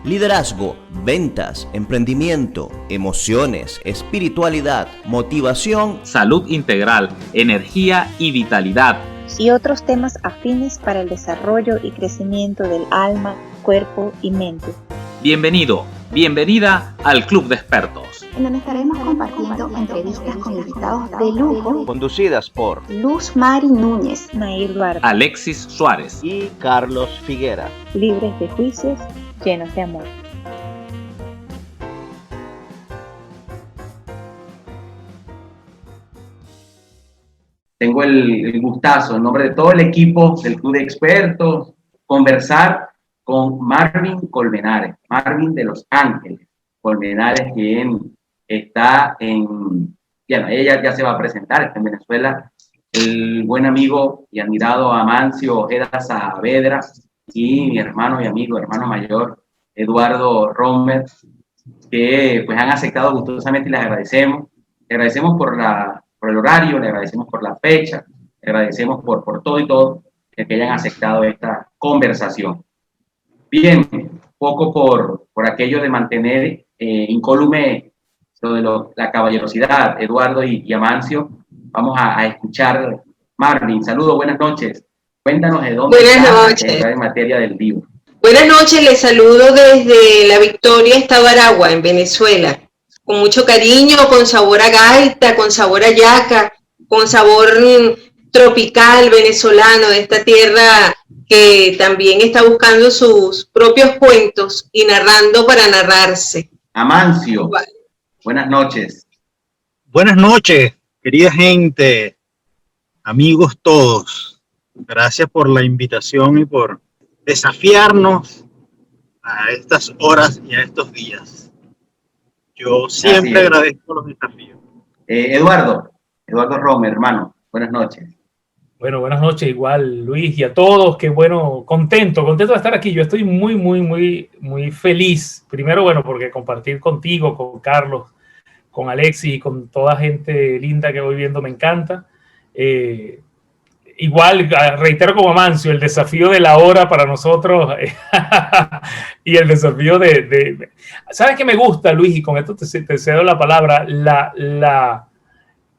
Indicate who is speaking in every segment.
Speaker 1: liderazgo, ventas, emprendimiento, emociones, espiritualidad, motivación,
Speaker 2: salud integral, energía y vitalidad.
Speaker 3: Y otros temas afines para el desarrollo y crecimiento del alma, cuerpo y mente.
Speaker 2: Bienvenido, bienvenida al Club de Expertos,
Speaker 4: en donde estaremos compartiendo entrevistas con invitados de lujo,
Speaker 1: conducidas por
Speaker 4: Luz Mari Núñez,
Speaker 3: Nair Duarte,
Speaker 2: Alexis Suárez
Speaker 1: y Carlos Figuera,
Speaker 3: libres de juicios, llenos de amor.
Speaker 5: Tengo el gustazo, en nombre de todo el equipo del Club de Expertos, conversar con Marvin Colmenares, Marvin de Los Ángeles Colmenares, quien está ella ya se va a presentar, está en Venezuela, el buen amigo y admirado Amancio Ojeda Saavedra y mi hermano y amigo, hermano mayor, Eduardo Romer, que pues han aceptado gustosamente y les agradecemos. Le agradecemos por el horario, le agradecemos por la fecha, le agradecemos por todo y todo que hayan aceptado esta conversación. Bien, poco por aquello de mantener incólume lo de la caballerosidad, Eduardo y Amancio. Vamos a escuchar. Marvin, saludos, buenas noches. Cuéntanos de dónde
Speaker 6: estás
Speaker 5: en materia del vivo.
Speaker 6: Buenas noches, les saludo desde La Victoria, estado Aragua, en Venezuela. Con mucho cariño, con sabor a gaita, con sabor a yaca, con sabor tropical venezolano de esta tierra que también está buscando sus propios cuentos y narrando para narrarse.
Speaker 5: Amancio, buenas noches.
Speaker 7: Buenas noches, querida gente, amigos todos. Gracias por la invitación y por desafiarnos a estas horas y a estos días. Yo siempre agradezco los desafíos.
Speaker 5: Eduardo Romer, hermano, buenas noches.
Speaker 8: Bueno, buenas noches igual, Luis, y a todos. Qué bueno, contento de estar aquí. Yo estoy muy feliz. Primero, bueno, porque compartir contigo, con Carlos, con Alexis y con toda gente linda que voy viendo me encanta. Igual, reitero como Amancio, el desafío de la hora para nosotros y el desafío de... ¿Sabes qué me gusta, Luis? Y con esto te cedo la palabra.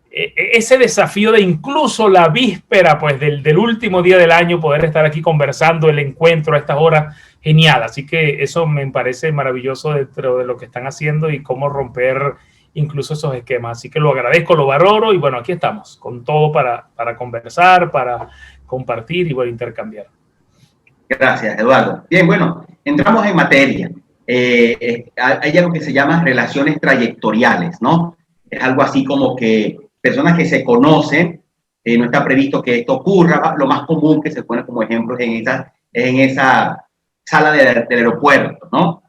Speaker 8: Ese desafío de incluso la víspera pues, del último día del año poder estar aquí conversando, el encuentro a estas horas, genial. Así que eso me parece maravilloso dentro de lo que están haciendo y cómo romper incluso esos esquemas. Así que lo agradezco, lo valoro y bueno, aquí estamos con todo para conversar, para compartir y bueno, intercambiar.
Speaker 5: Gracias, Eduardo. Bien, bueno, entramos en materia. Hay algo que se llama relaciones trayectoriales, ¿no? Es algo así como que personas que se conocen, no está previsto que esto ocurra. Lo más común que se pone como ejemplo es en esa sala del aeropuerto, ¿no?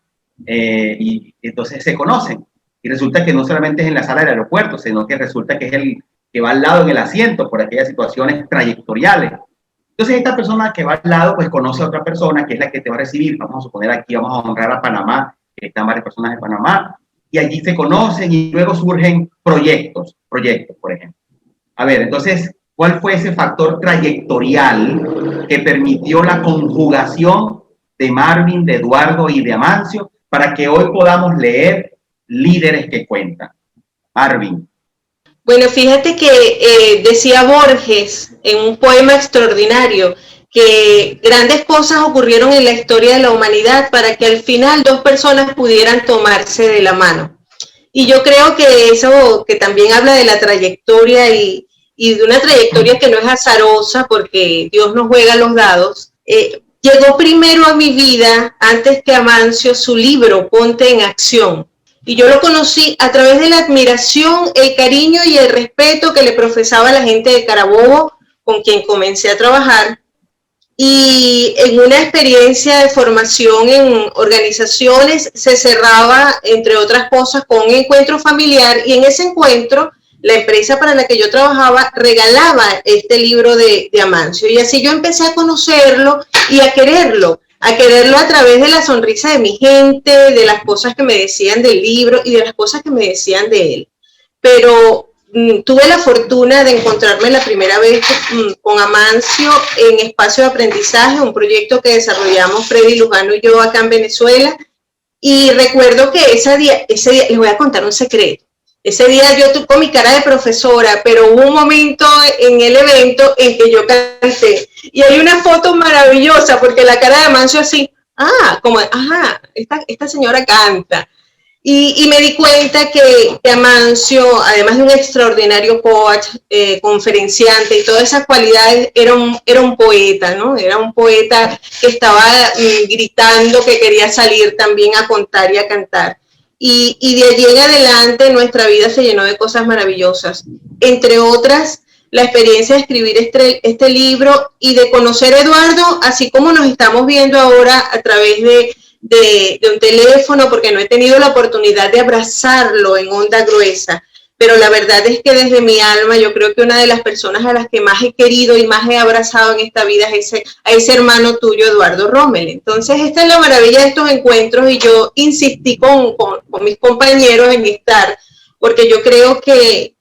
Speaker 5: Y entonces se conocen. Y resulta que no solamente es en la sala del aeropuerto, sino que resulta que es el que va al lado en el asiento por aquellas situaciones trayectoriales. Entonces esta persona que va al lado pues conoce a otra persona que es la que te va a recibir. Vamos a suponer aquí, vamos a honrar a Panamá, que están varias personas de Panamá, y allí se conocen y luego surgen proyectos, por ejemplo. A ver, entonces, ¿cuál fue ese factor trayectorial que permitió la conjugación de Marvin, de Eduardo y de Amancio para que hoy podamos leer Líderes que Cuentan? Marvin.
Speaker 6: Bueno, fíjate que decía Borges en un poema extraordinario que grandes cosas ocurrieron en la historia de la humanidad para que al final dos personas pudieran tomarse de la mano. Y yo creo que eso que también habla de la trayectoria y de una trayectoria que no es azarosa porque Dios nos juega los dados, llegó primero a mi vida antes que Amancio su libro Ponte en Acción. Y yo lo conocí a través de la admiración, el cariño y el respeto que le profesaba la gente de Carabobo, con quien comencé a trabajar. Y en una experiencia de formación en organizaciones se cerraba, entre otras cosas, con un encuentro familiar. Y en ese encuentro, la empresa para la que yo trabajaba regalaba este libro de Amancio. Y así yo empecé a conocerlo y a quererlo a través de la sonrisa de mi gente, de las cosas que me decían del libro y de las cosas que me decían de él. Pero tuve la fortuna de encontrarme la primera vez con Amancio en Espacio de Aprendizaje, un proyecto que desarrollamos Freddy Lujano y yo acá en Venezuela, Y recuerdo que ese día, les voy a contar un secreto. Ese día yo con mi cara de profesora, pero hubo un momento en el evento en que yo canté. Y hay una foto maravillosa, porque la cara de Amancio así, como, esta señora canta. Y me di cuenta que Amancio, además de un extraordinario coach, conferenciante y todas esas cualidades, era un poeta, ¿no? Era un poeta que estaba gritando que quería salir también a contar y a cantar. Y de allí en adelante nuestra vida se llenó de cosas maravillosas. Entre otras, la experiencia de escribir este libro y de conocer a Eduardo, así como nos estamos viendo ahora a través de un teléfono, porque no he tenido la oportunidad de abrazarlo en onda gruesa, pero la verdad es que desde mi alma yo creo que una de las personas a las que más he querido y más he abrazado en esta vida es a ese hermano tuyo, Eduardo Rommel. Entonces esta es la maravilla de estos encuentros, y yo insistí con mis compañeros en estar, porque yo creo que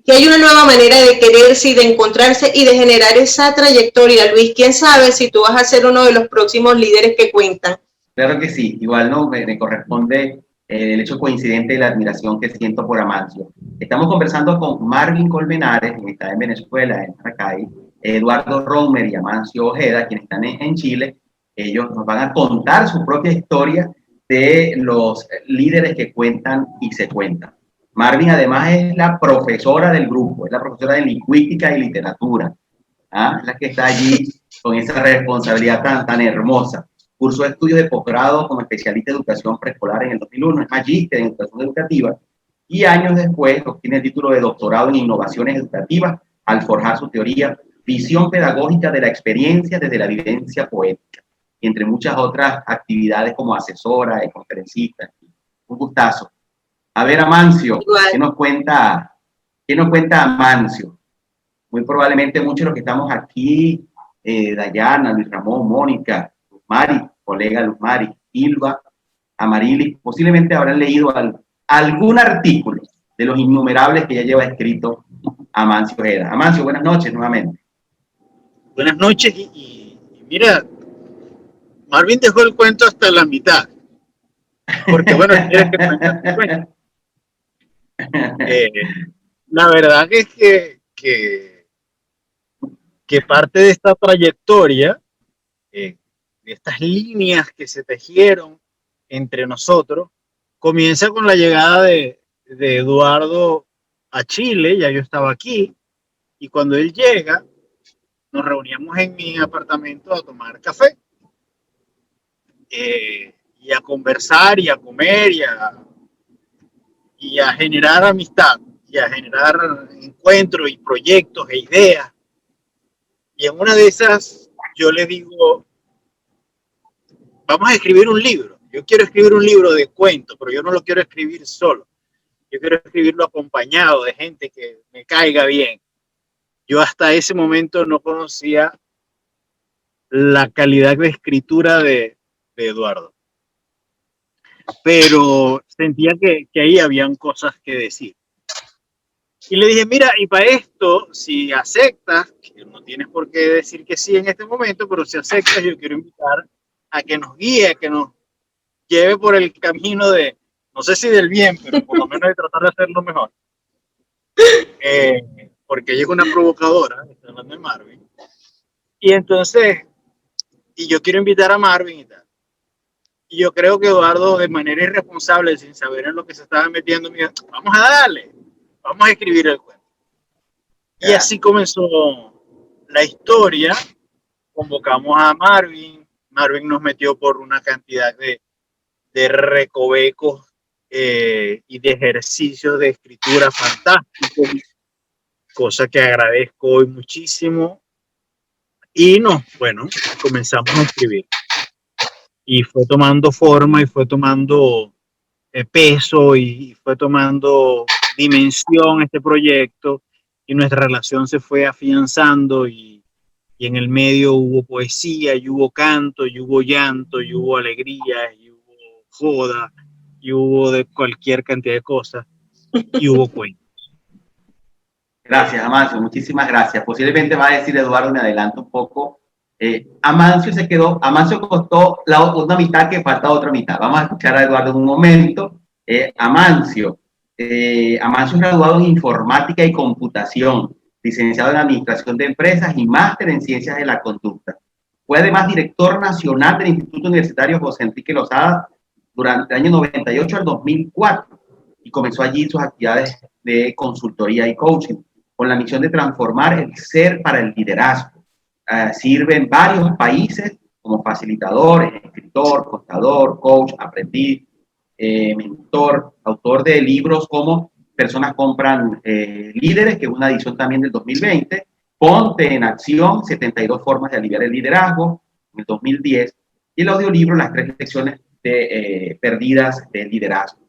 Speaker 6: hay una nueva manera de quererse y de encontrarse y de generar esa trayectoria. Luis, quién sabe si tú vas a ser uno de los próximos líderes que cuentan.
Speaker 5: Claro que sí, igual no me corresponde el hecho coincidente de la admiración que siento por Amancio. Estamos conversando con Marvin Colmenares, quien está en Venezuela, en Maracay, Eduardo Rommel y Amancio Ojeda, quienes están en Chile. Ellos nos van a contar su propia historia de los líderes que cuentan y se cuentan. Marvin además es la profesora del grupo, es la profesora de lingüística y literatura, es la que está allí con esa responsabilidad tan hermosa. Cursó estudios de posgrado como especialista de educación preescolar en el 2001, es magíster en educación educativa, y años después obtiene el título de doctorado en innovaciones educativas al forjar su teoría Visión Pedagógica de la Experiencia desde la Vivencia Poética, entre muchas otras actividades como asesora y conferencista. Un gustazo. A ver, Amancio, ¿qué nos cuenta Amancio? Muy probablemente muchos de los que estamos aquí, Dayana, Luis Ramón, Mónica, Luz Mari, colega Luz Mari, Ilva, Amarilis, posiblemente habrán leído algún artículo de los innumerables que ya lleva escrito Amancio Ojeda. Amancio, buenas noches nuevamente.
Speaker 7: Buenas noches, y mira, Marvin dejó el cuento hasta la mitad, porque bueno, ¿quieres que cuente el cuento? La verdad es que parte de esta trayectoria, de estas líneas que se tejieron entre nosotros, comienza con la llegada de Eduardo a Chile. Ya yo estaba aquí, y cuando él llega, nos reuníamos en mi apartamento a tomar café, y a conversar, y a comer, y a generar amistad, y a generar encuentros y proyectos e ideas. Y en una de esas yo le digo, vamos a escribir un libro. Yo quiero escribir un libro de cuentos, pero yo no lo quiero escribir solo. Yo quiero escribirlo acompañado de gente que me caiga bien. Yo hasta ese momento no conocía la calidad de escritura de Eduardo, pero sentía que ahí habían cosas que decir. Y le dije, mira, y para esto, si aceptas, que no tienes por qué decir que sí en este momento, pero si aceptas, yo quiero invitar a que nos guíe, a que nos lleve por el camino de, no sé si del bien, pero por lo menos de tratar de hacerlo mejor. Porque ella es una provocadora, está hablando de Marvin. Y entonces, y yo quiero invitar a Marvin y tal. Y yo creo que Eduardo, de manera irresponsable, sin saber en lo que se estaba metiendo, me dijo, vamos a darle, vamos a escribir el cuento. Y así comenzó la historia. Convocamos a Marvin. Marvin nos metió por una cantidad de recovecos y de ejercicios de escritura fantásticos, cosa que agradezco hoy muchísimo. Y comenzamos a escribir. Y fue tomando forma, y fue tomando peso, y fue tomando dimensión este proyecto, y nuestra relación se fue afianzando, y en el medio hubo poesía, y hubo canto, y hubo llanto, y hubo alegría, y hubo joda, y hubo de cualquier cantidad de cosas, y hubo cuentos.
Speaker 5: Gracias, Amancio, muchísimas gracias. Posiblemente va a decir Eduardo, me adelanto un poco, Amancio costó una mitad que falta otra mitad. Vamos a escuchar a Eduardo en un momento. Amancio es graduado en Informática y Computación, licenciado en Administración de Empresas y máster en Ciencias de la Conducta. Fue además director nacional del Instituto Universitario José Enrique Lozada durante el año 98 al 2004 y comenzó allí sus actividades de consultoría y coaching con la misión de transformar el ser para el liderazgo. Sirve en varios países como facilitador, escritor, contador, coach, aprendiz, mentor, autor de libros como Personas compran líderes, que es una edición también del 2020, Ponte en acción, 72 formas de aliviar el liderazgo, en el 2010, y el audiolibro Las 3 lecciones perdidas del liderazgo.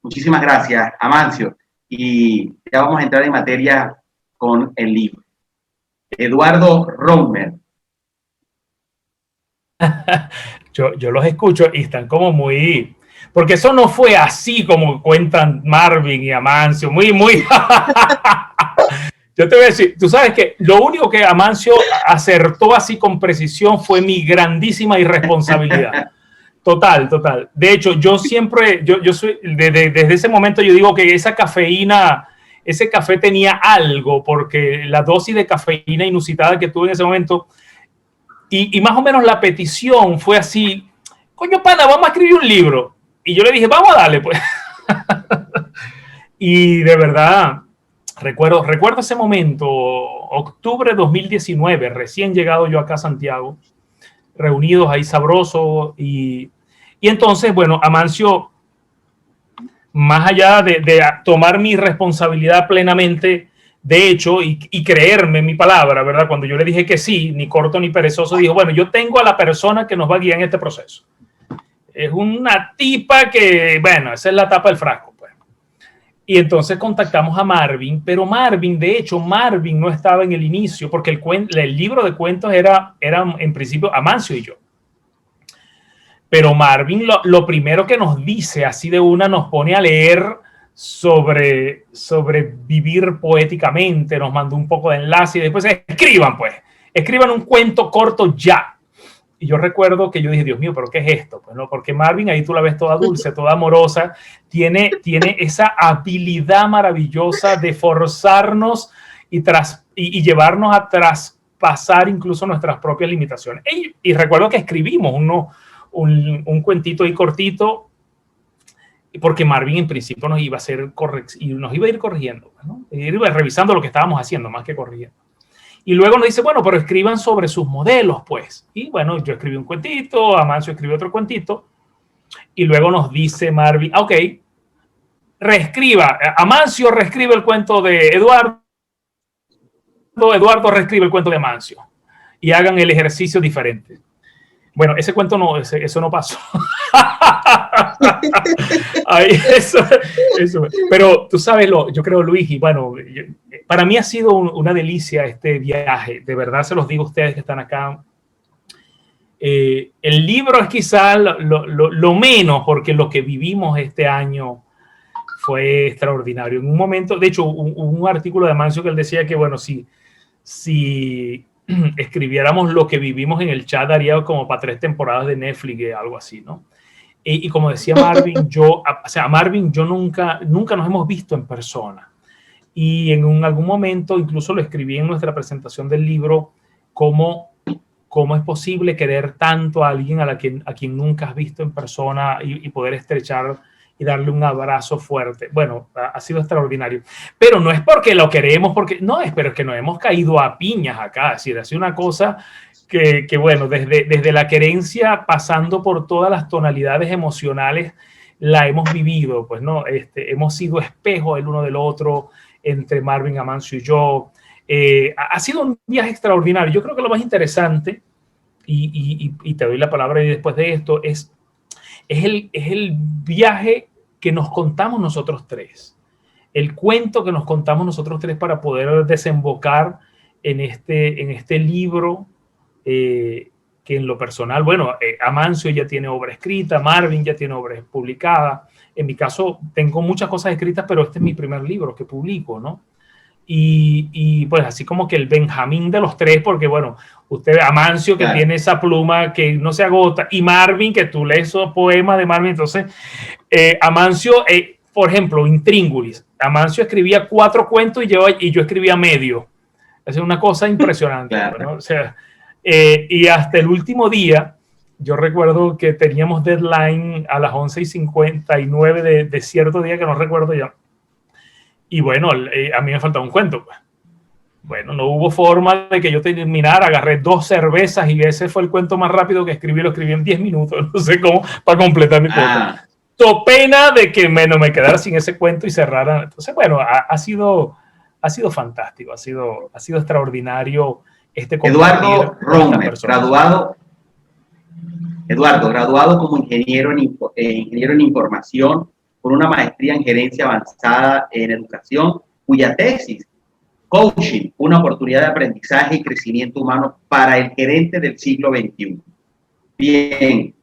Speaker 5: Muchísimas gracias, Amancio, y ya vamos a entrar en materia con el libro. Eduardo Romer.
Speaker 8: Yo los escucho y están como muy... Porque eso no fue así como cuentan Marvin y Amancio, muy... Yo te voy a decir, tú sabes que lo único que Amancio acertó así con precisión fue mi grandísima irresponsabilidad. Total. De hecho, yo siempre, yo soy, desde ese momento yo digo que esa cafeína, ese café tenía algo, porque la dosis de cafeína inusitada que tuve en ese momento, y más o menos la petición fue así, coño pana, vamos a escribir un libro. Y yo le dije, vamos a darle, pues. Y de verdad, recuerdo ese momento, octubre de 2019, recién llegado yo acá a Santiago, reunidos ahí sabrosos, y entonces, bueno, Amancio, más allá de tomar mi responsabilidad plenamente, de hecho, y creerme mi palabra, ¿verdad? Cuando yo le dije que sí, ni corto ni perezoso, dijo, bueno, yo tengo a la persona que nos va a guiar en este proceso. Es una tipa que, bueno, esa es la tapa del frasco, pues. Y entonces contactamos a Marvin, pero Marvin no estaba en el inicio, porque el libro de cuentos era en principio Amancio y yo. Pero Marvin lo primero que nos dice, así de una, nos pone a leer sobre vivir poéticamente, nos mandó un poco de enlace y después escriban un cuento corto ya. Y yo recuerdo que yo dije, Dios mío, ¿pero qué es esto? Pues no, porque Marvin, ahí tú la ves toda dulce, toda amorosa, tiene esa habilidad maravillosa de forzarnos y llevarnos a traspasar incluso nuestras propias limitaciones. Y recuerdo que escribimos un cuentito ahí cortito, porque Marvin en principio nos iba a hacer y nos iba a ir corrigiendo, ¿no? Iba revisando lo que estábamos haciendo, más que corrigiendo. Y luego nos dice, bueno, pero escriban sobre sus modelos, pues. Y bueno, yo escribí un cuentito, Amancio escribió otro cuentito. Y luego nos dice Marvin, ok, Amancio reescribe el cuento de Eduardo reescribe el cuento de Amancio. Y hagan el ejercicio diferente. Bueno, ese cuento no, eso no pasó. Ay, eso. Pero tú sabes, yo creo, Luis, y bueno, para mí ha sido una delicia este viaje. De verdad se los digo a ustedes que están acá. El libro es quizá lo menos, porque lo que vivimos este año fue extraordinario. En un momento, de hecho, un artículo de Amancio que él decía que, bueno, si escribiéramos lo que vivimos en el chat, daría como para 3 temporadas de Netflix, algo así, ¿no? Y como decía Marvin, Marvin, yo nunca nos hemos visto en persona. Y en algún momento, incluso lo escribí en nuestra presentación del libro, cómo es posible querer tanto a alguien a quien nunca has visto en persona y poder estrechar y darle un abrazo fuerte. Bueno, ha sido extraordinario. Pero no es porque lo queremos, pero es que nos hemos caído a piñas acá. Es decir, ha sido una cosa que bueno, desde la querencia, pasando por todas las tonalidades emocionales, la hemos vivido, pues, ¿no? Hemos sido espejos el uno del otro, entre Marvin, Amancio y yo. Ha sido un viaje extraordinario. Yo creo que lo más interesante, y te doy la palabra después de esto, es el viaje que nos contamos nosotros tres, el cuento que nos contamos nosotros tres para poder desembocar en este libro, que en lo personal, bueno, Amancio ya tiene obra escrita, Marvin ya tiene obra publicada. En mi caso tengo muchas cosas escritas, pero este es mi primer libro que publico, ¿no? y pues así como que el Benjamín de los tres, porque bueno, usted, Amancio, que
Speaker 5: Claro.
Speaker 8: tiene esa pluma que no se agota, y Marvin, que tú lees esos poemas de Marvin. Entonces, Amancio, por ejemplo, Intríngulis, Amancio escribía 4 cuentos y yo escribía medio. Es una cosa impresionante.
Speaker 5: Claro.
Speaker 8: ¿no? O sea, y hasta el último día, yo recuerdo que teníamos deadline a las 11:59 de cierto día que no recuerdo ya. Y bueno, a mí me faltaba un cuento. Pues. Bueno, no hubo forma de que yo terminara. Agarré 2 cervezas y ese fue el cuento más rápido que escribí. Lo escribí en 10 minutos, no sé cómo, para completar mi cuento. So pena de que no me quedara sin ese cuento y cerrara. Entonces, bueno, ha sido fantástico, ha sido extraordinario este
Speaker 5: Eduardo Romer, graduado como ingeniero en información, con una maestría en gerencia avanzada en educación, cuya tesis, Coaching, una oportunidad de aprendizaje y crecimiento humano para el gerente del siglo XXI. Bien,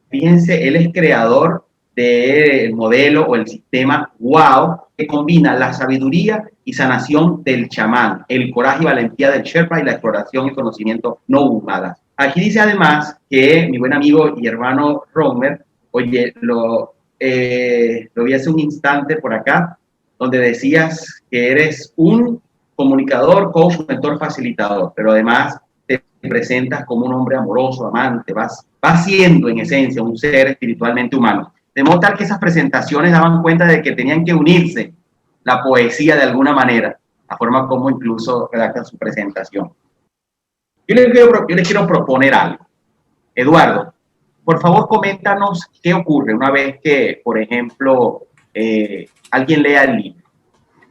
Speaker 5: fíjense, él es creador del modelo o el sistema WOW, que combina la sabiduría y sanación del chamán, el coraje y valentía del Sherpa y la exploración y conocimiento no humanas. Aquí dice además que mi buen amigo y hermano Romer, oye, lo vi hace un instante por acá, donde decías que eres un comunicador, coach, mentor, facilitador, pero además te presentas como un hombre amoroso, amante, vas siendo en esencia un ser espiritualmente humano. De modo tal que esas presentaciones daban cuenta de que tenían que unirse la poesía de alguna manera, la forma como incluso redactan su presentación. Yo les quiero proponer algo. Eduardo, por favor, coméntanos qué ocurre una vez que, por ejemplo, alguien lea el libro.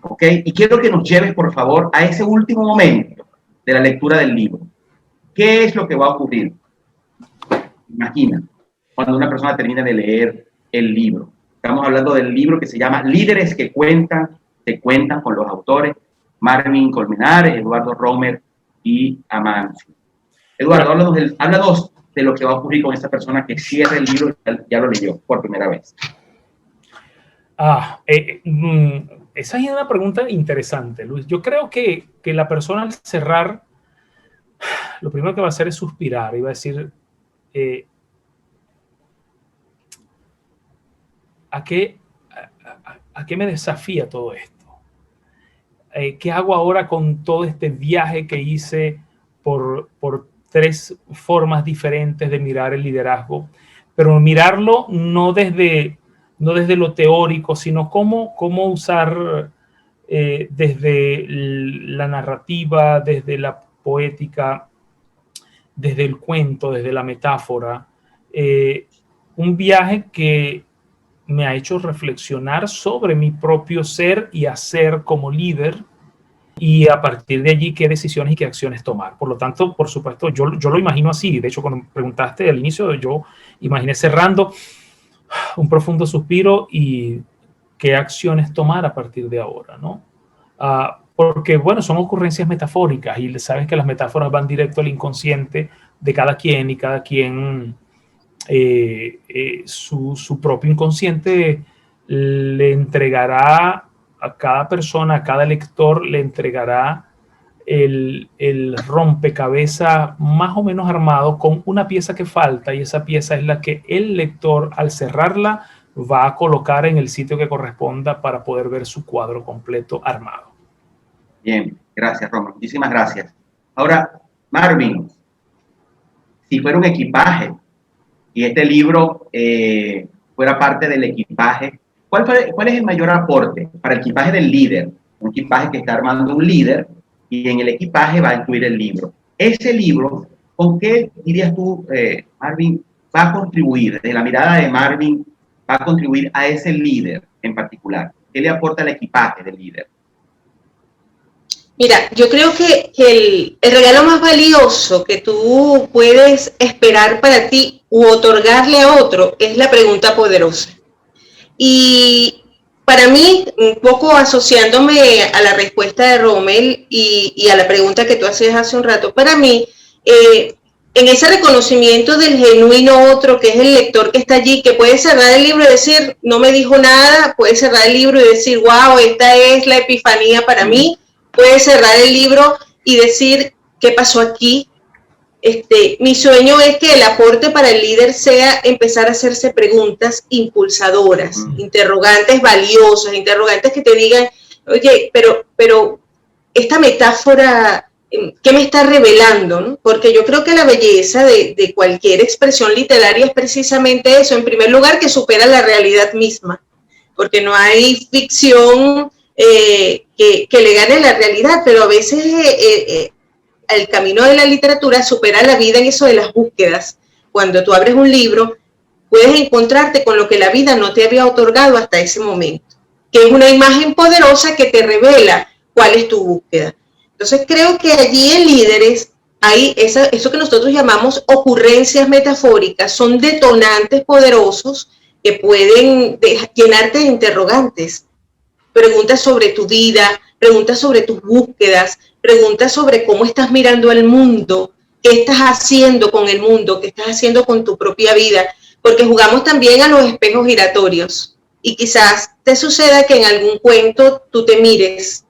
Speaker 5: ¿Ok? Y quiero que nos lleves, por favor, a ese último momento de la lectura del libro. ¿Qué es lo que va a ocurrir? Imagina, cuando una persona termina de leer el libro. Estamos hablando del libro que se llama Líderes que se cuentan con los autores Marvin Colmenares, Eduardo Romer y Amancio. Eduardo, háblanos de lo que va a ocurrir con esta persona que cierra el libro y ya lo leyó por primera vez.
Speaker 8: Esa es una pregunta interesante, Luis. Yo creo que la persona al cerrar, lo primero que va a hacer es suspirar y va a decir, ¿a qué me desafía todo esto? ¿Qué hago ahora con todo este viaje que hice por 3 formas diferentes de mirar el liderazgo? Pero mirarlo no desde lo teórico, sino cómo usar desde la narrativa, desde la poética, desde el cuento, desde la metáfora. Un viaje que me ha hecho reflexionar sobre mi propio ser y hacer como líder, y a partir de allí qué decisiones y qué acciones tomar. Por lo tanto, por supuesto, yo lo imagino así. De hecho, cuando preguntaste al inicio, yo imaginé cerrando un profundo suspiro y qué acciones tomar a partir de ahora, ¿no? Porque, bueno, son ocurrencias metafóricas y sabes que las metáforas van directo al inconsciente de cada quien y cada quien su propio inconsciente le entregará a cada persona, a cada lector, le entregará el rompecabezas más o menos armado con una pieza que falta, y esa pieza es la que el lector, al cerrarla, va a colocar en el sitio que corresponda para poder ver su cuadro completo armado.
Speaker 5: Bien, gracias, Romer. Muchísimas gracias. Ahora, Marvin, si fuera un equipaje y este libro fuera parte del equipaje, ¿cuál es el mayor aporte para el equipaje del líder? Un equipaje que está armando un líder y en el equipaje va a incluir el libro. Ese libro, ¿con qué dirías tú, Marvin, va a contribuir, desde la mirada de Marvin, va a contribuir a ese líder en particular? ¿Qué le aporta el equipaje del líder?
Speaker 6: Mira, yo creo que el regalo más valioso que tú puedes esperar para ti u otorgarle a otro es la pregunta poderosa. Y para mí, un poco asociándome a la respuesta de Rommel y a la pregunta que tú hacías hace un rato, para mí en ese reconocimiento del genuino otro, que es el lector que está allí, que puede cerrar el libro y decir, no me dijo nada, puede cerrar el libro y decir, wow, esta es la epifanía para mí, puede cerrar el libro y decir, ¿qué pasó aquí? Mi sueño es que el aporte para el líder sea empezar a hacerse preguntas impulsadoras, interrogantes valiosas, interrogantes que te digan, oye, pero esta metáfora, ¿qué me está revelando? ¿No? Porque yo creo que la belleza de cualquier expresión literaria es precisamente eso. En primer lugar, que supera la realidad misma, porque no hay ficción que le gane la realidad, pero a veces el camino de la literatura supera la vida en eso de las búsquedas. Cuando tú abres un libro, puedes encontrarte con lo que la vida no te había otorgado hasta ese momento, que es una imagen poderosa que te revela cuál es tu búsqueda. Entonces creo que allí en Líderes hay eso que nosotros llamamos ocurrencias metafóricas, son detonantes poderosos que pueden llenarte de interrogantes, preguntas sobre tu vida, preguntas sobre tus búsquedas, preguntas sobre cómo estás mirando al mundo, qué estás haciendo con el mundo, qué estás haciendo con tu propia vida, porque jugamos también a los espejos giratorios y quizás te suceda que en algún cuento tú te mires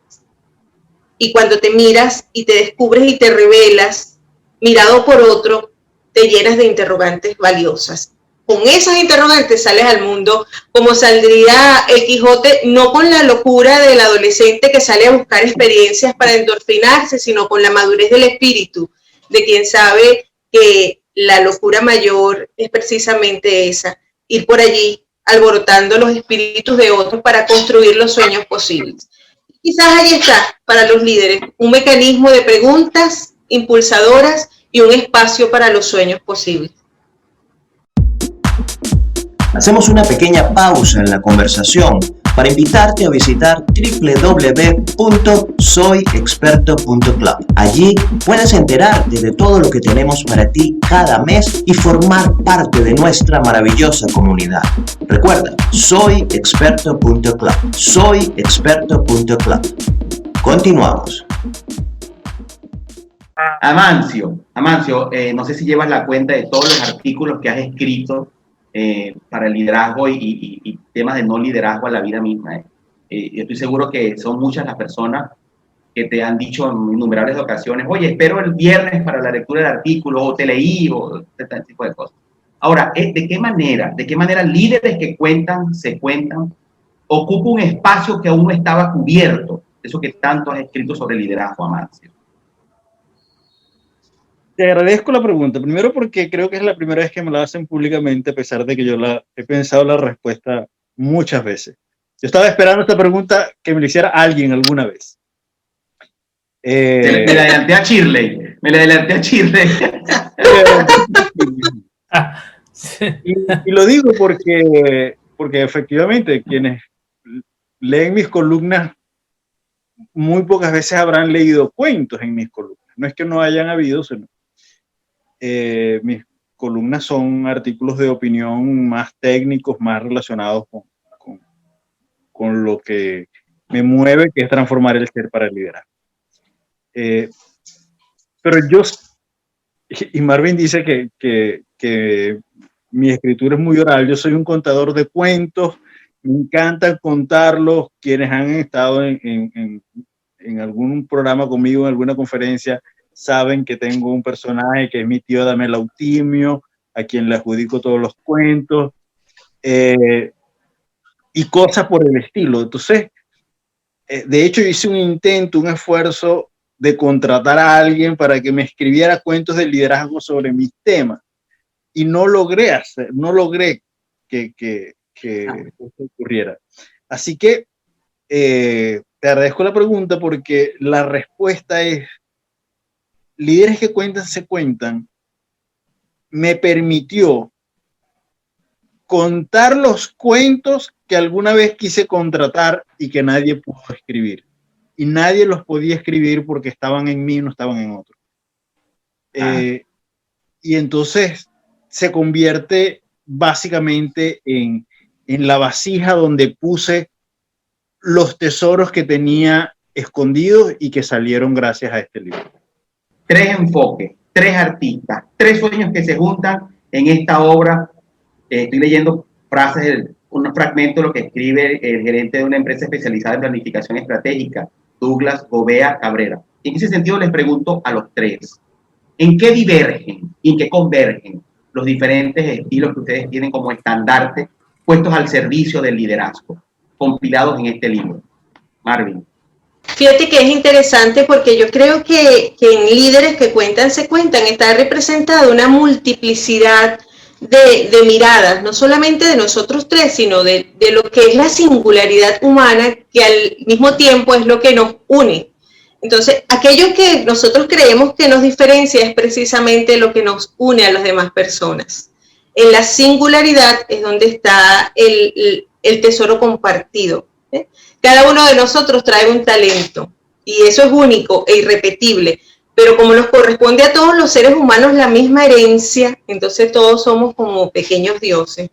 Speaker 6: y cuando te miras y te descubres y te revelas, mirado por otro, te llenas de interrogantes valiosas. Con esas interrogantes sales al mundo como saldría el Quijote, no con la locura del adolescente que sale a buscar experiencias para endorfinarse, sino con la madurez del espíritu, de quien sabe que la locura mayor es precisamente esa, ir por allí alborotando los espíritus de otros para construir los sueños posibles. Quizás ahí está, para los líderes, un mecanismo de preguntas impulsadoras y un espacio para los sueños posibles.
Speaker 1: Hacemos una pequeña pausa en la conversación para invitarte a visitar www.soyexperto.club. Allí puedes enterarte de todo lo que tenemos para ti cada mes y formar parte de nuestra maravillosa comunidad. Recuerda, soyexperto.club. Soyexperto.club. Continuamos.
Speaker 5: Amancio, no sé si llevas la cuenta de todos los artículos que has escrito para el liderazgo y temas de no liderazgo a la vida misma. Yo estoy seguro que son muchas las personas que te han dicho en innumerables ocasiones, oye, espero el viernes para la lectura del artículo, o te leí, o este tipo de cosas. Ahora, ¿de qué manera líderes que se cuentan, ocupa un espacio que aún no estaba cubierto? Eso que tanto has escrito sobre liderazgo, Amancio.
Speaker 7: Te agradezco la pregunta, primero porque creo que es la primera vez que me la hacen públicamente, a pesar de que yo he pensado la respuesta muchas veces. Yo estaba esperando esta pregunta que me la hiciera alguien alguna vez.
Speaker 5: Me la adelanté a Shirley.
Speaker 7: Y lo digo porque efectivamente quienes leen mis columnas muy pocas veces habrán leído cuentos en mis columnas. No es que no hayan habido, sino mis columnas son artículos de opinión más técnicos, más relacionados con lo que me mueve, que es transformar el ser para el liderazgo. Pero y Marvin dice que mi escritura es muy oral. Yo soy un contador de cuentos, me encanta contarlos. Quienes han estado en algún programa conmigo, en alguna conferencia, saben que tengo un personaje que es mi tío Damel Autimio, a quien le adjudico todos los cuentos, y cosas por el estilo. Entonces, de hecho, hice un esfuerzo de contratar a alguien para que me escribiera cuentos de liderazgo sobre mis temas, y no logré que eso ocurriera. Así que te agradezco la pregunta, porque la respuesta es: Líderes que cuentan se cuentan me permitió contar los cuentos que alguna vez quise contratar y que nadie pudo escribir. Y nadie los podía escribir porque estaban en mí, no estaban en otro. Y entonces se convierte básicamente en la vasija donde puse los tesoros que tenía escondidos y que salieron gracias a este libro.
Speaker 5: 3 enfoques tres artistas, tres sueños que se juntan en esta obra. Estoy leyendo frases, un fragmento de lo que escribe el gerente de una empresa especializada en planificación estratégica, Douglas Gobea Cabrera. En ese sentido les pregunto a los tres, ¿en qué divergen y en qué convergen los diferentes estilos que ustedes tienen como estandarte puestos al servicio del liderazgo, compilados en este libro? Marvin.
Speaker 6: Fíjate que es interesante porque yo creo que en Líderes que Cuentan se Cuentan está representada una multiplicidad de miradas, no solamente de nosotros tres, sino de lo que es la singularidad humana, que al mismo tiempo es lo que nos une. Entonces, aquello que nosotros creemos que nos diferencia es precisamente lo que nos une a las demás personas. En la singularidad es donde está el tesoro compartido. Cada uno de nosotros trae un talento y eso es único e irrepetible, pero como nos corresponde a todos los seres humanos la misma herencia, entonces todos somos como pequeños dioses.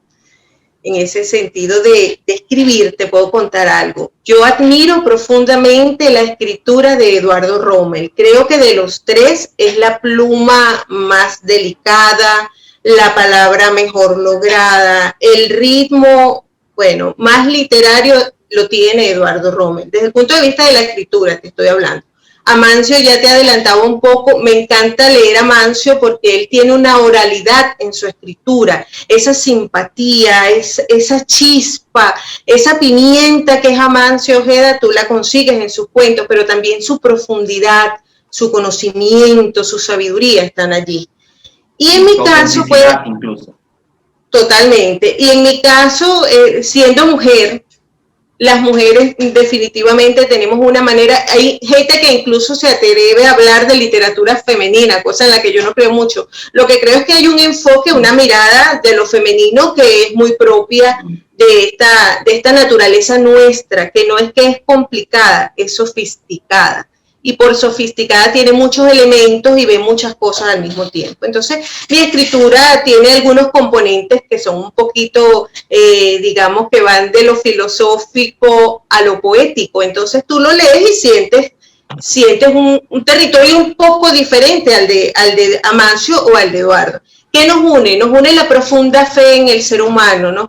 Speaker 6: En ese sentido de escribir, te puedo contar algo. Yo admiro profundamente la escritura de Eduardo Rommel. Creo que de los tres es la pluma más delicada, la palabra mejor lograda, el ritmo, bueno, más literario lo tiene Eduardo Rommel. Desde el punto de vista de la escritura te estoy hablando. Amancio ya te adelantaba un poco, me encanta leer a Amancio porque él tiene una oralidad en su escritura, esa simpatía, esa chispa, esa pimienta que es Amancio Ojeda, tú la consigues en sus cuentos, pero también su profundidad, su conocimiento, su sabiduría están allí. Y en mi caso, pues, incluso. Totalmente, y en mi caso, siendo mujer, las mujeres definitivamente tenemos una manera, hay gente que incluso se atreve a hablar de literatura femenina, cosa en la que yo no creo mucho. Lo que creo es que hay un enfoque, una mirada de lo femenino que es muy propia de esta naturaleza nuestra, que no es que es complicada, es sofisticada. Y por sofisticada tiene muchos elementos y ve muchas cosas al mismo tiempo. Entonces, mi escritura tiene algunos componentes que son un poquito, digamos, que van de lo filosófico a lo poético. Entonces, tú lo lees y sientes un territorio un poco diferente al de Amancio o al de Eduardo. ¿Qué nos une? Nos une la profunda fe en el ser humano, nos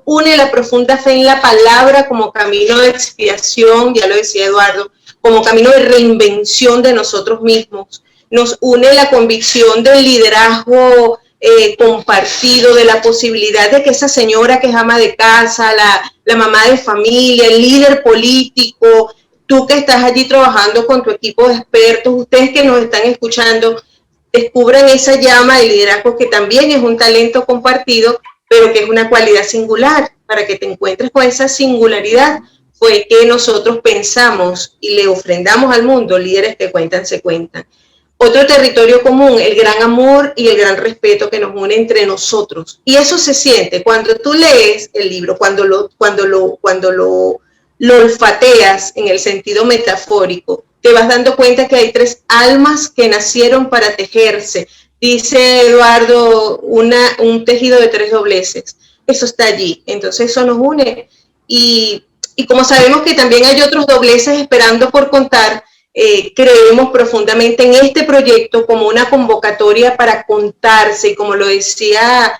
Speaker 6: une la profunda fe en la palabra como camino de expiación, ya lo decía Eduardo, como camino de reinvención de nosotros mismos. Nos une la convicción del liderazgo compartido, de la posibilidad de que esa señora que es ama de casa, la mamá de familia, el líder político, tú que estás allí trabajando con tu equipo de expertos, ustedes que nos están escuchando, descubran esa llama de liderazgo que también es un talento compartido, pero que es una cualidad singular. Para que te encuentres con esa singularidad, fue que nosotros pensamos y le ofrendamos al mundo Líderes que Cuentan se Cuentan. Otro territorio común, el gran amor y el gran respeto que nos une entre nosotros. Y eso se siente cuando tú lees el libro, cuando lo olfateas en el sentido metafórico, te vas dando cuenta que hay tres almas que nacieron para tejerse. Dice Eduardo, un tejido de tres dobleces. Eso está allí. Entonces eso nos une. Y como sabemos que también hay otros dobleces esperando por contar, creemos profundamente en este proyecto como una convocatoria para contarse, y como lo decía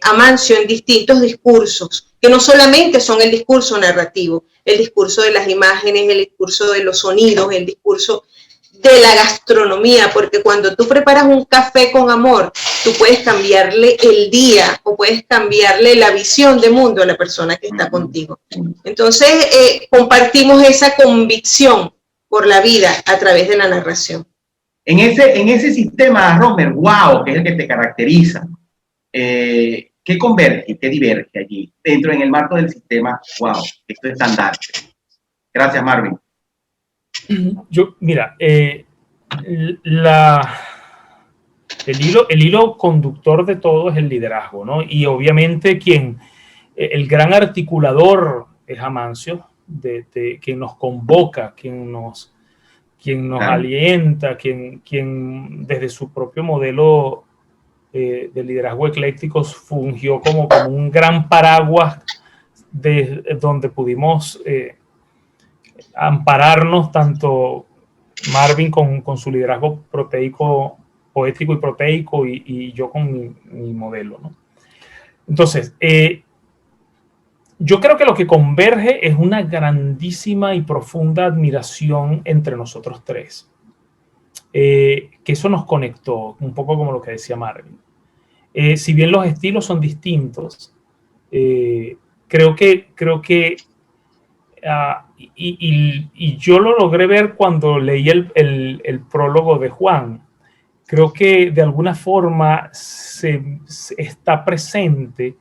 Speaker 6: Amancio, en distintos discursos, que no solamente son el discurso narrativo, el discurso de las imágenes, el discurso de los sonidos, el discurso de la gastronomía, porque cuando tú preparas un café con amor, tú puedes cambiarle el día o puedes cambiarle la visión de mundo a la persona que está contigo. Entonces, compartimos esa convicción por la vida a través de la narración.
Speaker 5: En ese sistema, Romer, wow, que es el que te caracteriza, ¿qué converge, qué diverge allí dentro en el marco del sistema? Wow, esto es estandarte. Gracias, Marvin.
Speaker 8: Mira, el hilo conductor de todo es el liderazgo, ¿no? Y obviamente el gran articulador es Amancio, quien nos convoca, quien nos alienta, quien desde su propio modelo de liderazgo ecléctico fungió como un gran paraguas donde pudimos ampararnos, tanto Marvin con su liderazgo proteico poético y proteico y yo con mi modelo, ¿no? Entonces, yo creo que lo que converge es una grandísima y profunda admiración entre nosotros tres. Que eso nos conectó, un poco como lo que decía Marvin. Si bien los estilos son distintos, creo que y yo lo logré ver cuando leí el prólogo de Juan. Creo que de alguna forma se está presente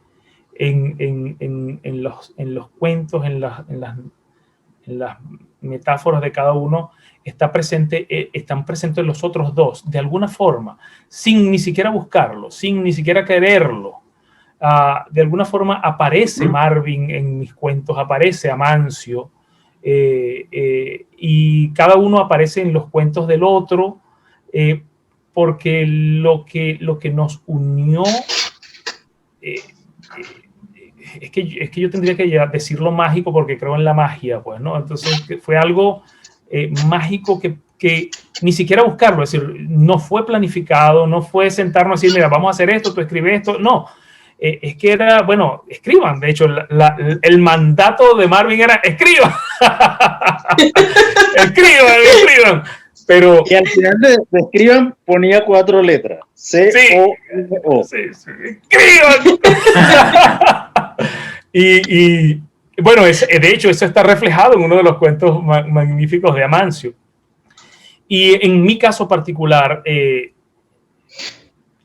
Speaker 8: en los cuentos, en las metáforas de cada uno, están presentes los otros dos, de alguna forma, sin ni siquiera buscarlo, sin ni siquiera quererlo. De alguna forma aparece Marvin en mis cuentos, aparece Amancio, y cada uno aparece en los cuentos del otro, porque lo que nos unió, es que yo tendría que ya decirlo mágico porque creo en la magia, pues, ¿no? Entonces fue algo mágico que ni siquiera buscarlo, es decir, no fue planificado, no fue sentarnos y decir, mira, vamos a hacer esto, tú escribes esto, no. Es que era, bueno, escriban, de hecho, el mandato de Marvin era, escriban, escriban. Pero,
Speaker 7: y al final de escriban ponía 4 letras. C-O-O.
Speaker 8: Sí. ¡Escriban! y bueno, de hecho, eso está reflejado en uno de los cuentos magníficos de Amancio. Y en mi caso particular,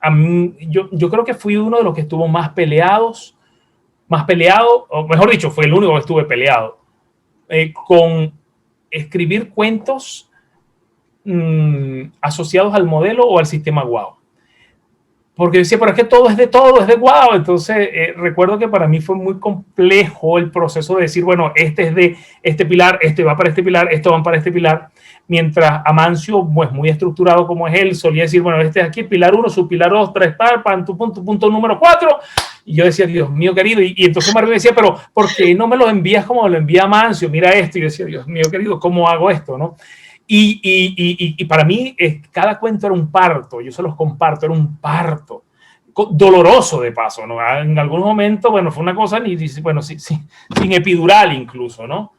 Speaker 8: yo creo que fui uno de los que estuvo más peleado, o mejor dicho, fue el único que estuve peleado, con escribir cuentos asociados al modelo o al sistema Wow. Porque decía, pero es que todo es de Wow. Entonces, recuerdo que para mí fue muy complejo el proceso de decir, bueno, este es de este pilar, este va para este pilar, esto van para este pilar. Mientras Amancio, pues muy estructurado como es él, solía decir, bueno, este es aquí, pilar 1, subpilar 2, 3 par, punto número 4. Y yo decía, Dios mío querido, y entonces Marvin decía, pero ¿por qué no me lo envías como lo envía Amancio? Mira esto. Y yo decía, Dios mío querido, ¿cómo hago esto, no? Y para mí, cada cuento era un parto, yo se los comparto, era un parto. Doloroso de paso, ¿no? En algún momento, bueno, fue una cosa, bueno, sin epidural incluso, ¿no?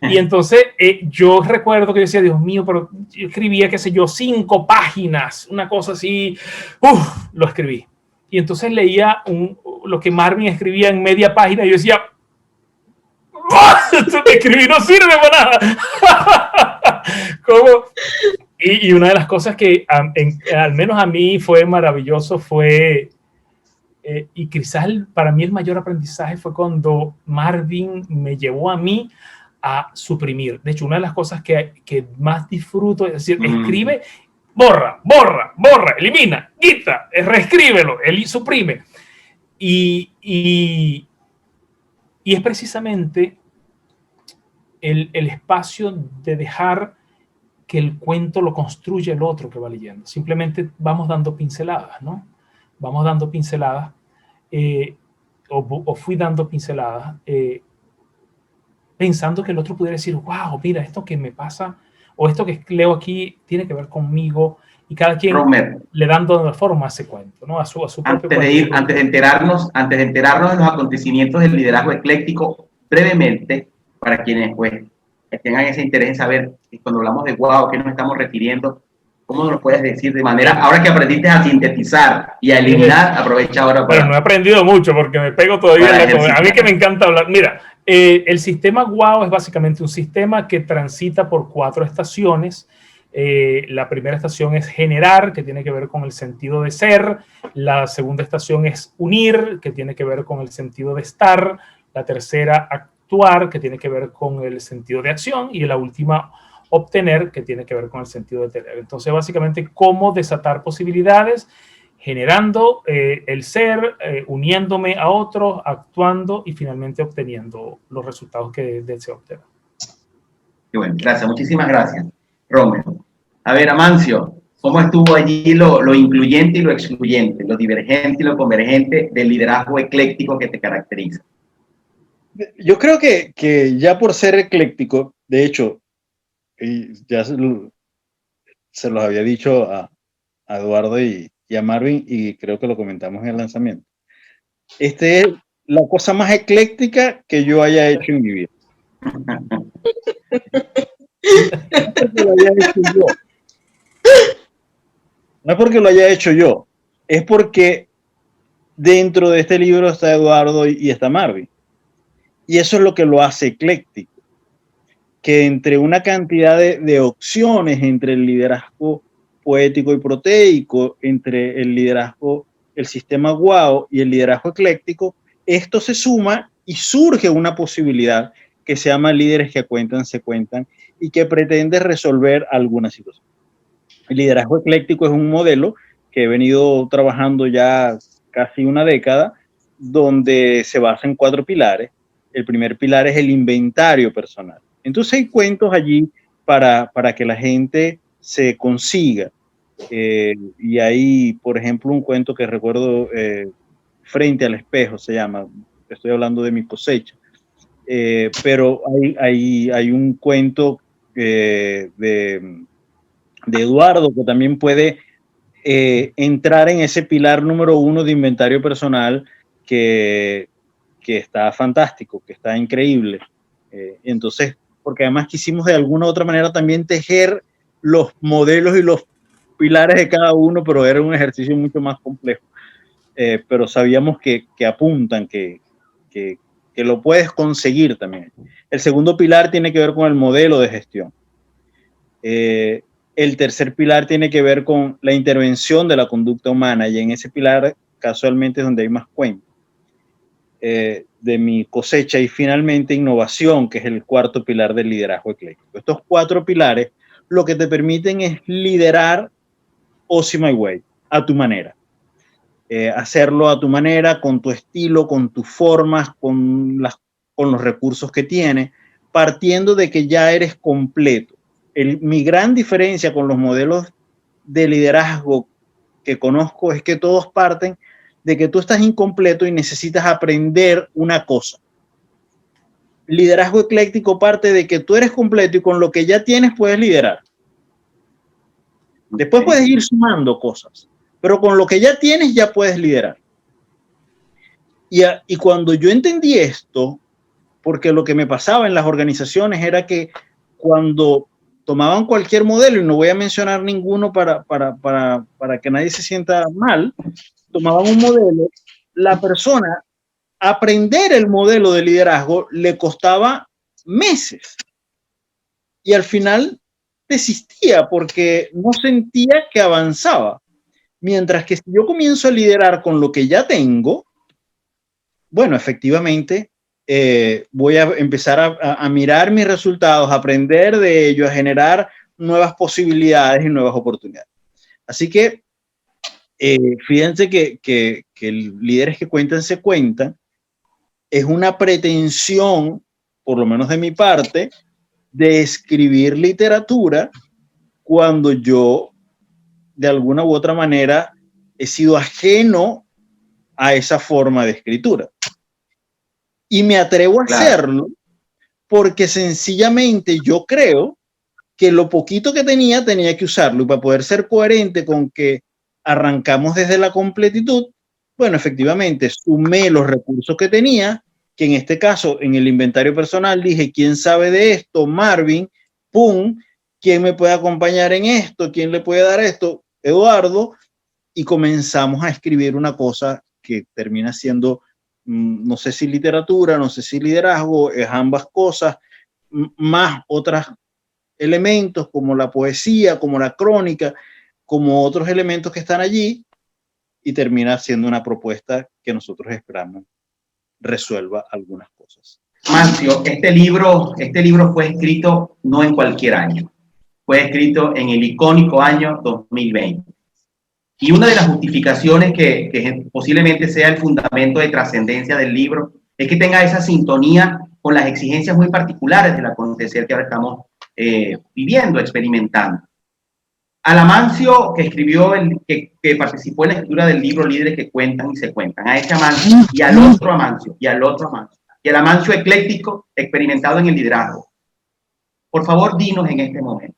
Speaker 8: Y entonces yo recuerdo que yo decía, Dios mío, pero yo escribía, qué sé yo, 5 páginas, una cosa así, lo escribí. Y entonces leía lo que Marvin escribía en media página y yo decía, esto que escribí no sirve para nada. ¿Cómo? Y una de las cosas que al menos a mí fue maravilloso fue, y quizás para mí el mayor aprendizaje fue cuando Marvin me llevó a mí a suprimir. De hecho, una de las cosas que más disfruto es decir, escribe, borra, elimina, quita, reescríbelo, él suprime. Y es precisamente el espacio de dejar que el cuento lo construya el otro que va leyendo. Simplemente vamos dando pinceladas, ¿no? Vamos dando pinceladas, o fui dando pinceladas, pensando que el otro pudiera decir, wow, mira, esto que me pasa, o esto que leo aquí tiene que ver conmigo, y cada quien le dando forma a ese cuento, ¿no? A su propio cuento.
Speaker 5: Antes de enterarnos de los acontecimientos del liderazgo ecléctico, brevemente, para quienes pues tengan ese interés en saber cuando hablamos de Wow, ¿qué nos estamos refiriendo? ¿Cómo nos puedes decir de manera, ahora que aprendiste a sintetizar y a eliminar, aprovecha ahora para...
Speaker 8: Pero no he aprendido mucho porque me pego todavía en la... A mí que me encanta hablar. Mira, el sistema Wow es básicamente un sistema que transita por 4 estaciones. La primera estación es generar, que tiene que ver con el sentido de ser. La segunda estación es unir, que tiene que ver con el sentido de estar. La tercera, actuar, que tiene que ver con el sentido de acción. Y la última, obtener, que tiene que ver con el sentido de tener. Entonces, básicamente, cómo desatar posibilidades, generando el ser, uniéndome a otros, actuando y finalmente obteniendo los resultados que deseo obtener.
Speaker 5: Qué bueno, gracias, muchísimas gracias, Romero. A ver, Amancio, ¿cómo estuvo allí lo incluyente y lo excluyente, lo divergente y lo convergente del liderazgo ecléctico que te caracteriza?
Speaker 7: Yo creo que ya por ser ecléctico, de hecho, y ya se los había dicho a Eduardo y a Marvin, y creo que lo comentamos en el lanzamiento. Este es la cosa más ecléctica que yo haya hecho en mi vida. No es porque lo haya hecho yo, es porque dentro de este libro está Eduardo y está Marvin. Y eso es lo que lo hace ecléctico. Que entre una cantidad de opciones, entre el liderazgo poético y proteico, entre el liderazgo, el sistema WOW y el liderazgo ecléctico, esto se suma y surge una posibilidad que se llama líderes que cuentan, se cuentan, y que pretende resolver alguna situación. El liderazgo ecléctico es un modelo que he venido trabajando ya casi una década, donde se basa en 4 pilares. El primer pilar es el inventario personal. Entonces hay cuentos allí para que la gente se consiga. Y hay, por ejemplo, un cuento que recuerdo, Frente al espejo se llama, estoy hablando de mi cosecha. Pero hay un cuento de Eduardo que también puede entrar en ese pilar número 1 de inventario personal que está fantástico, que está increíble. Entonces, porque además quisimos de alguna u otra manera también tejer los modelos y los pilares de cada uno, pero era un ejercicio mucho más complejo. Pero sabíamos que apuntan, que lo puedes conseguir también. El segundo pilar tiene que ver con el modelo de gestión. El tercer pilar tiene que ver con la intervención de la conducta humana, y en ese pilar casualmente es donde hay más cuentos. De mi cosecha, y finalmente innovación, que es el cuarto pilar del liderazgo ecléctico. Estos 4 pilares lo que te permiten es liderar OSI My Way, a tu manera. Hacerlo a tu manera, con tu estilo, con tus formas, con los recursos que tienes, partiendo de que ya eres completo. Mi gran diferencia con los modelos de liderazgo que conozco es que todos parten de que tú estás incompleto y necesitas aprender una cosa. Liderazgo ecléctico parte de que tú eres completo y con lo que ya tienes puedes liderar. Después puedes ir sumando cosas, pero con lo que ya tienes ya puedes liderar. Y cuando yo entendí esto, porque lo que me pasaba en las organizaciones era que cuando tomaban cualquier modelo, y no voy a mencionar ninguno para que nadie se sienta mal, tomaban un modelo, la persona, aprender el modelo de liderazgo le costaba meses. Y al final desistía porque no sentía que avanzaba. Mientras que si yo comienzo a liderar con lo que ya tengo, bueno, efectivamente, voy a empezar a mirar mis resultados, a aprender de ello, a generar nuevas posibilidades y nuevas oportunidades. Así que fíjense que líderes que cuentan se cuentan es una pretensión, por lo menos de mi parte, de escribir literatura cuando yo de alguna u otra manera he sido ajeno a esa forma de escritura. Y me atrevo a hacerlo porque sencillamente yo creo que lo poquito que tenía que usarlo, y para poder ser coherente con que arrancamos desde la completitud, bueno, efectivamente, sumé los recursos que tenía, que en este caso, en el inventario personal, dije, ¿quién sabe de esto? Marvin, pum, ¿quién me puede acompañar en esto? ¿Quién le puede dar esto? Eduardo, y comenzamos a escribir una cosa que termina siendo, no sé si literatura, no sé si liderazgo, es ambas cosas, más otros elementos como la poesía, como la crónica, como otros elementos que están allí, y termina siendo una propuesta que nosotros esperamos resuelva algunas cosas.
Speaker 5: Mancio, este libro fue escrito no en cualquier año, fue escrito en el icónico año 2020. Y una de las justificaciones que posiblemente sea el fundamento de trascendencia del libro es que tenga esa sintonía con las exigencias muy particulares del acontecer que ahora estamos viviendo, experimentando. Al Amancio, que escribió, que participó en la escritura del libro Líderes que cuentan y se cuentan, a ese Amancio y al otro Amancio, y al otro Amancio, y el Amancio ecléctico experimentado en el liderazgo. Por favor, dinos en este momento,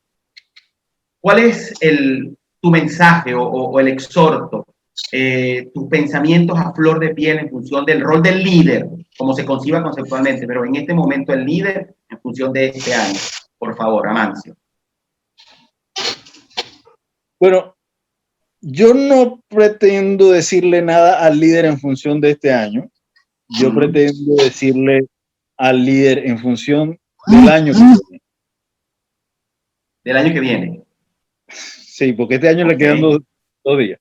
Speaker 5: ¿cuál es tu mensaje o el exhorto, tus pensamientos a flor de piel en función del rol del líder, como se conciba conceptualmente, pero en este momento el líder en función de este año. Por favor, Amancio.
Speaker 7: Bueno, yo no pretendo decirle nada al líder en función de este año. Yo pretendo decirle al líder en función del año que viene.
Speaker 5: Del año que viene.
Speaker 7: Sí, porque este año le quedan dos días.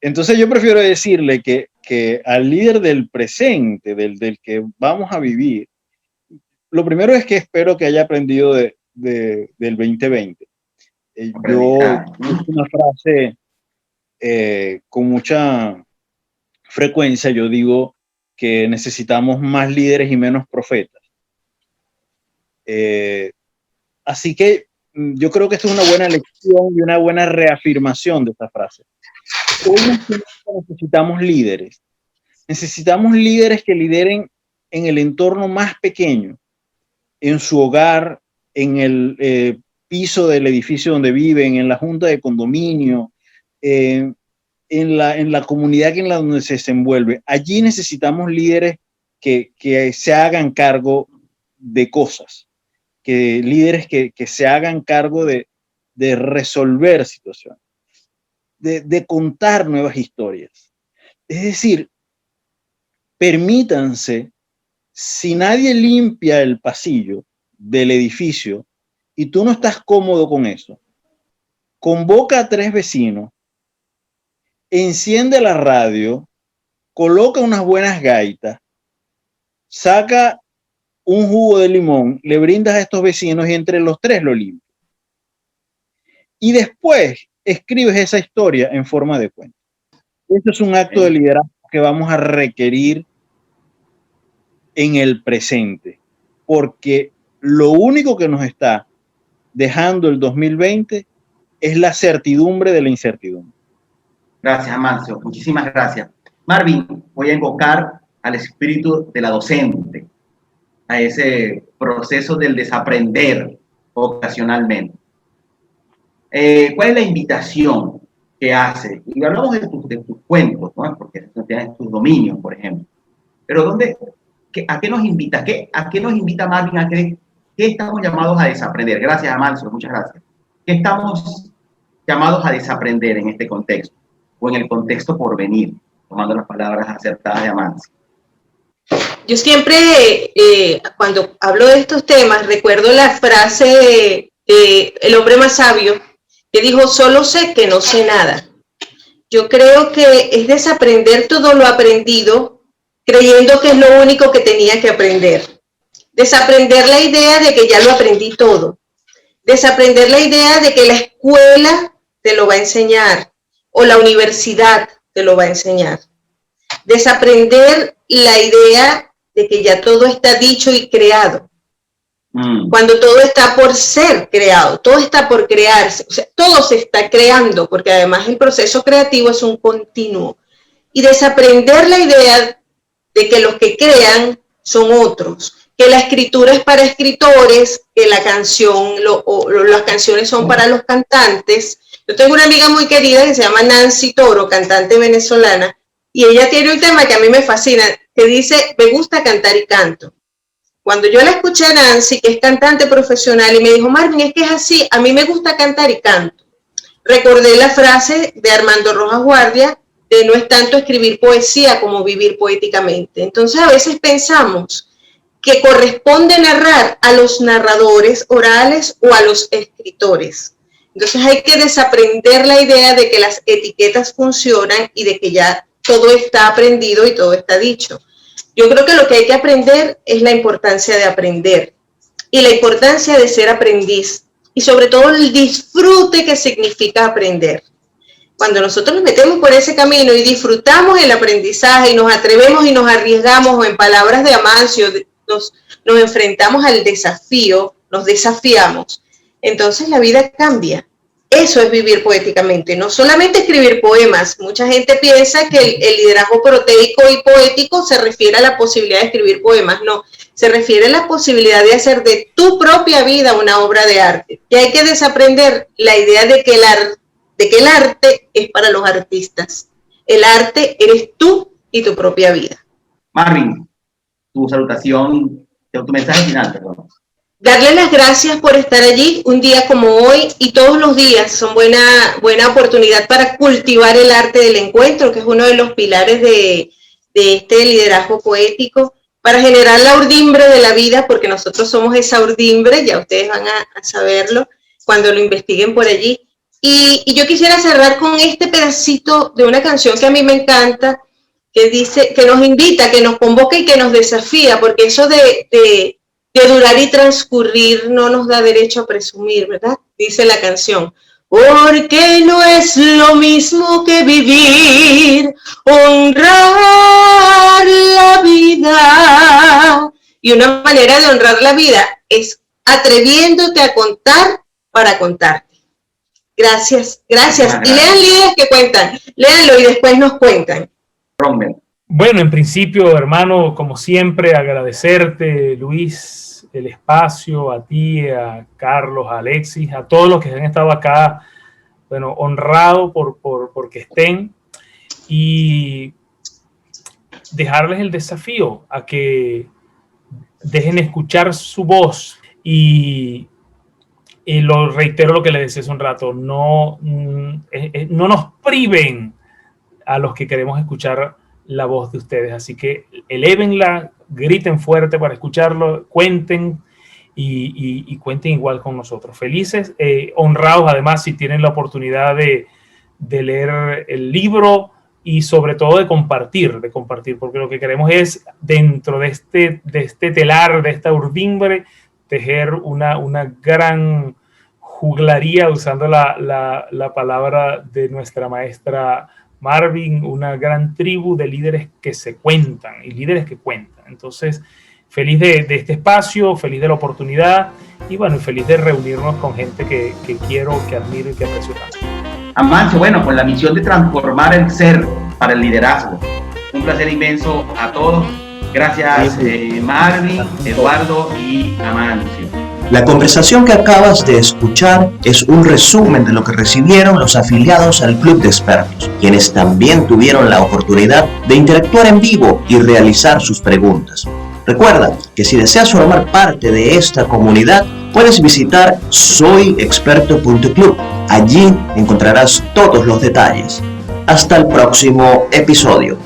Speaker 7: Entonces yo prefiero decirle que al líder del presente, del que vamos a vivir, lo primero es que espero que haya aprendido del 2020. Yo uso una frase con mucha frecuencia, yo digo que necesitamos más líderes y menos profetas. Así que yo creo que esto es una buena lección y una buena reafirmación de esta frase. Hoy necesitamos líderes. Necesitamos líderes que lideren en el entorno más pequeño, en su hogar, en el piso del edificio donde viven, en la junta de condominio, en la comunidad en la donde se desenvuelve. Allí necesitamos líderes que se hagan cargo de cosas, líderes que se hagan cargo de resolver situaciones, de contar nuevas historias. Es decir, permítanse, si nadie limpia el pasillo del edificio y tú no estás cómodo con eso, convoca a 3 vecinos, enciende la radio, coloca unas buenas gaitas, saca un jugo de limón, le brindas a estos vecinos y entre los 3 lo limpian. Y después escribes esa historia en forma de cuento. Esto es un acto de liderazgo que vamos a requerir en el presente, porque lo único que nos está dejando el 2020 es la certidumbre de la incertidumbre.
Speaker 5: Gracias, Amancio. Muchísimas gracias. Marvin, voy a invocar al espíritu de la docente, a ese proceso del desaprender ocasionalmente. ¿Cuál es la invitación que hace? Y hablamos de tus cuentos, ¿no? Porque tienes tus dominios, por ejemplo. Pero ¿a qué nos invita? ¿A qué nos invita Marvin? ¿Qué estamos llamados a desaprender? Gracias, Amancio, muchas gracias. ¿Qué estamos llamados a desaprender en este contexto? O en el contexto por venir, tomando las palabras acertadas de Amancio.
Speaker 6: Yo siempre, cuando hablo de estos temas, recuerdo la frase de el hombre más sabio, que dijo, solo sé que no sé nada. Yo creo que es desaprender todo lo aprendido, creyendo que es lo único que tenía que aprender. Desaprender la idea de que ya lo aprendí todo. Desaprender la idea de que la escuela te lo va a enseñar o la universidad te lo va a enseñar. Desaprender la idea de que ya todo está dicho y creado. Cuando todo está por ser creado, todo está por crearse, o sea, todo se está creando, porque además el proceso creativo es un continuo. Y desaprender la idea de que los que crean son otros, que la escritura es para escritores, que la canción, las canciones son para los cantantes. Yo tengo una amiga muy querida que se llama Nancy Toro, cantante venezolana, y ella tiene un tema que a mí me fascina, que dice, me gusta cantar y canto. Cuando yo la escuché a Nancy, que es cantante profesional, y me dijo, Marvin, es que es así, a mí me gusta cantar y canto. Recordé la frase de Armando Rojas Guardia, de no es tanto escribir poesía como vivir poéticamente. Entonces a veces pensamos que corresponde narrar a los narradores orales o a los escritores. Entonces hay que desaprender la idea de que las etiquetas funcionan y de que ya todo está aprendido y todo está dicho. Yo creo que lo que hay que aprender es la importancia de aprender y la importancia de ser aprendiz y sobre todo el disfrute que significa aprender. Cuando nosotros nos metemos por ese camino y disfrutamos el aprendizaje y nos atrevemos y nos arriesgamos, o en palabras de Amancio, nos enfrentamos al desafío, nos desafiamos, entonces la vida cambia. Eso es vivir poéticamente, no solamente escribir poemas. Mucha gente piensa que el liderazgo proteico y poético se refiere a la posibilidad de escribir poemas. No, se refiere a la posibilidad de hacer de tu propia vida una obra de arte. Y hay que desaprender la idea de que el arte es para los artistas. El arte eres tú y tu propia vida.
Speaker 5: Marvin, tu salutación, tu mensaje final, perdón.
Speaker 6: Darle las gracias por estar allí un día como hoy, y todos los días son buena oportunidad para cultivar el arte del encuentro, que es uno de los pilares de este liderazgo poético, para generar la urdimbre de la vida, porque nosotros somos esa urdimbre, ya ustedes van a saberlo cuando lo investiguen por allí. Y yo quisiera cerrar con este pedacito de una canción que a mí me encanta, que dice, que nos invita, que nos convoca y que nos desafía, porque eso de durar y transcurrir no nos da derecho a presumir, ¿verdad? Dice la canción. Porque no es lo mismo que vivir, honrar la vida. Y una manera de honrar la vida es atreviéndote a contar para contarte. Gracias, gracias. Y lean líderes que cuentan, léanlo y después nos cuentan.
Speaker 8: Bueno, en principio, hermano, como siempre, agradecerte, Luis, el espacio, a ti, a Carlos, a Alexis, a todos los que han estado acá, bueno, honrado porque estén, y dejarles el desafío a que dejen escuchar su voz, y lo reitero lo que les decía hace un rato, no nos priven a los que queremos escuchar la voz de ustedes, así que elévenla, griten fuerte para escucharlo, cuenten y cuenten igual con nosotros. Felices, honrados además si tienen la oportunidad de leer el libro y sobre todo de compartir, porque lo que queremos es, dentro de este telar, de esta urdimbre, tejer una gran juglaría, usando la palabra de nuestra maestra Marvin, una gran tribu de líderes que se cuentan y líderes que cuentan. Entonces, feliz de este espacio, feliz de la oportunidad y bueno, feliz de reunirnos con gente que quiero, que admiro y que aprecio tanto.
Speaker 5: Amancio, bueno, con la misión de transformar el ser para el liderazgo. Un placer inmenso a todos. Gracias, Marvin, Eduardo y Amancio.
Speaker 1: La conversación que acabas de escuchar es un resumen de lo que recibieron los afiliados al Club de Expertos, quienes también tuvieron la oportunidad de interactuar en vivo y realizar sus preguntas. Recuerda que si deseas formar parte de esta comunidad, puedes visitar soyexperto.club. Allí encontrarás todos los detalles. Hasta el próximo episodio.